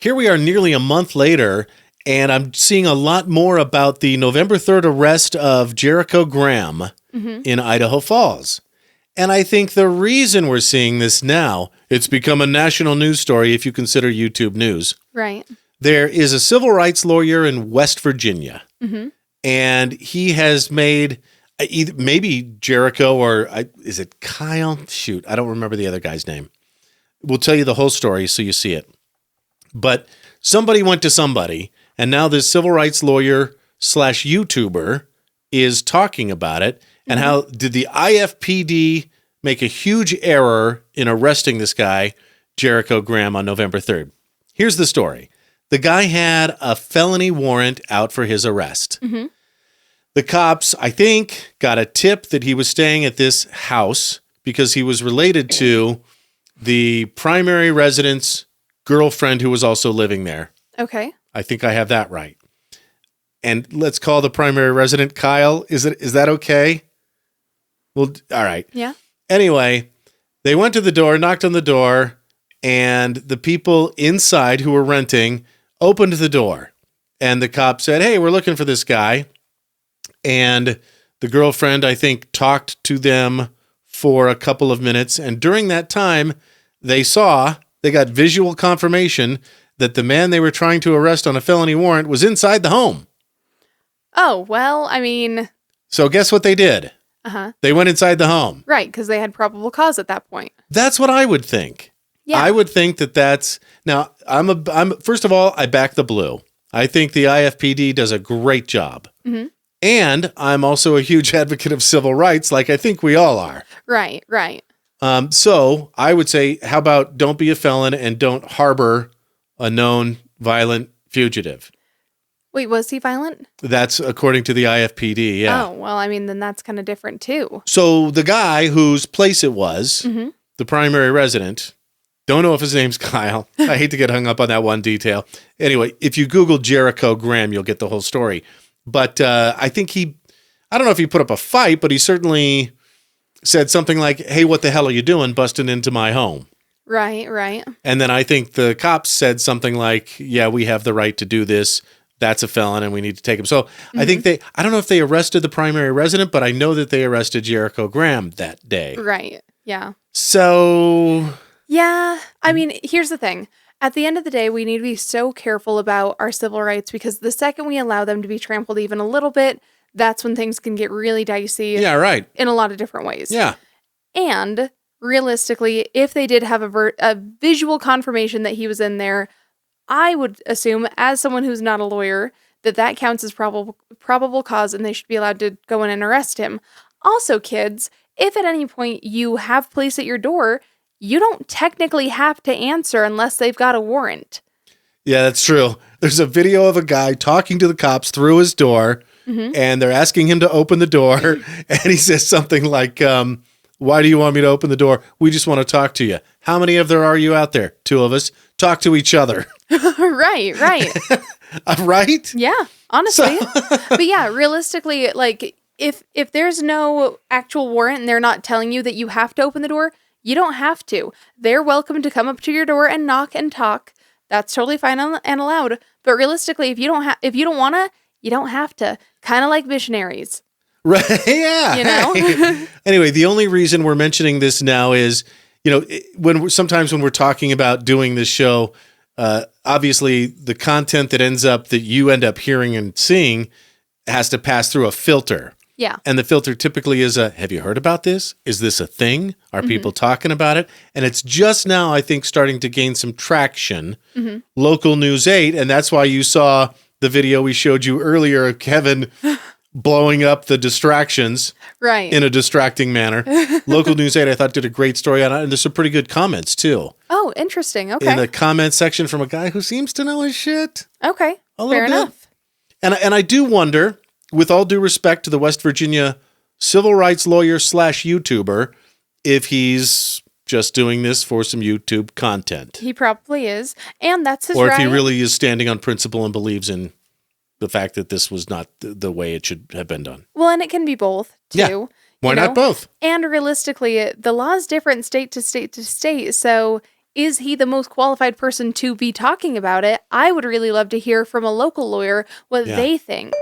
Here we are nearly a month later, and I'm seeing a lot more about the November 3rd arrest of Jericho Graham in Idaho Falls. And I think the reason we're seeing this now, it's become a national news story if you consider YouTube news. Right. There is a civil rights lawyer in West Virginia, and he has made maybe Jericho or is it Kyle? Shoot, I don't remember the other guy's name. We'll tell you the whole story so you see it. But somebody went to somebody, and now this civil rights lawyer / YouTuber is talking about it, and how did the IFPD make a huge error in arresting this guy, Jericho Graham, on November 3rd. Here's the story. The guy had a felony warrant out for his arrest. The cops, I think, got a tip that he was staying at this house because he was related to the primary resident's girlfriend who was also living there. Okay. I think I have that right. And let's call the primary resident Kyle. Is that okay? Well, all right. Yeah. Anyway, they went to the door, knocked on the door, and the people inside who were renting opened the door. And the cop said, "Hey, we're looking for this guy." And the girlfriend, I think, talked to them for a couple of minutes. And during that time, they got visual confirmation that the man they were trying to arrest on a felony warrant was inside the home. Oh, well, I mean... So guess what they did? They went inside the home. Right, because they had probable cause at that point. That's what I would think. Yeah. I would think that's... Now, first of all, I back the blue. I think the IFPD does a great job. And I'm also a huge advocate of civil rights, like I think we all are. Right. So I would say, how about don't be a felon and don't harbor a known violent fugitive? Wait, was he violent? That's according to the IFPD, yeah. Oh, well, I mean, then that's kind of different too. So the guy whose place it was, the primary resident, don't know if his name's Kyle. I hate to get hung up on that one detail. Anyway, if you Google Jericho Graham, you'll get the whole story. But I think I don't know if he put up a fight, but he certainly said something like, "Hey, what the hell are you doing busting into my home?" Right. And then I think the cops said something like, "Yeah, we have the right to do this. That's a felon and we need to take him." So I think I don't know if they arrested the primary resident, but I know that they arrested Jericho Graham that day. Right. Yeah. So. Yeah. I mean, here's the thing. At the end of the day, we need to be so careful about our civil rights because the second we allow them to be trampled even a little bit, that's when things can get really dicey. Yeah, right. In a lot of different ways. Yeah. And realistically, if they did have a visual confirmation that he was in there, I would assume, as someone who's not a lawyer, that counts as probable cause and they should be allowed to go in and arrest him. Also, kids, if at any point you have police at your door, you don't technically have to answer unless they've got a warrant. Yeah, that's true. There's a video of a guy talking to the cops through his door, and they're asking him to open the door, and he says something like, "Why do you want me to open the door? We just want to talk to you. How many of there are you out there? 2 of us. Talk to each other." Right. Right? Yeah, honestly. But yeah, realistically, like, if there's no actual warrant and they're not telling you that you have to open the door, you don't have to. They're welcome to come up to your door and knock and talk. That's totally fine and allowed. But realistically, if you don't want to, you don't have to. Kind of like missionaries. Right, yeah. You know? Anyway, the only reason we're mentioning this now is, sometimes when we're talking about doing this show, obviously the content that you end up hearing and seeing has to pass through a filter. Yeah. And the filter typically is have you heard about this? Is this a thing? Are people talking about it? And it's just now, I think, starting to gain some traction. Local News 8, and that's why you saw the video we showed you earlier of Kevin blowing up the distractions in a distracting manner. Local News 8, I thought, did a great story on it, and there's some pretty good comments, too. Oh, interesting. Okay. In the comment section from a guy who seems to know his shit. Okay. Fair enough. And I do wonder, with all due respect to the West Virginia civil rights lawyer / YouTuber, if he's just doing this for some YouTube content. He probably is. And that's his right. Or if he really is standing on principle and believes in the fact that this was not the way it should have been done. Well, and it can be both, too. Yeah. Why not both? And realistically, the law is different state to state to state. So is he the most qualified person to be talking about it? I would really love to hear from a local lawyer what they think.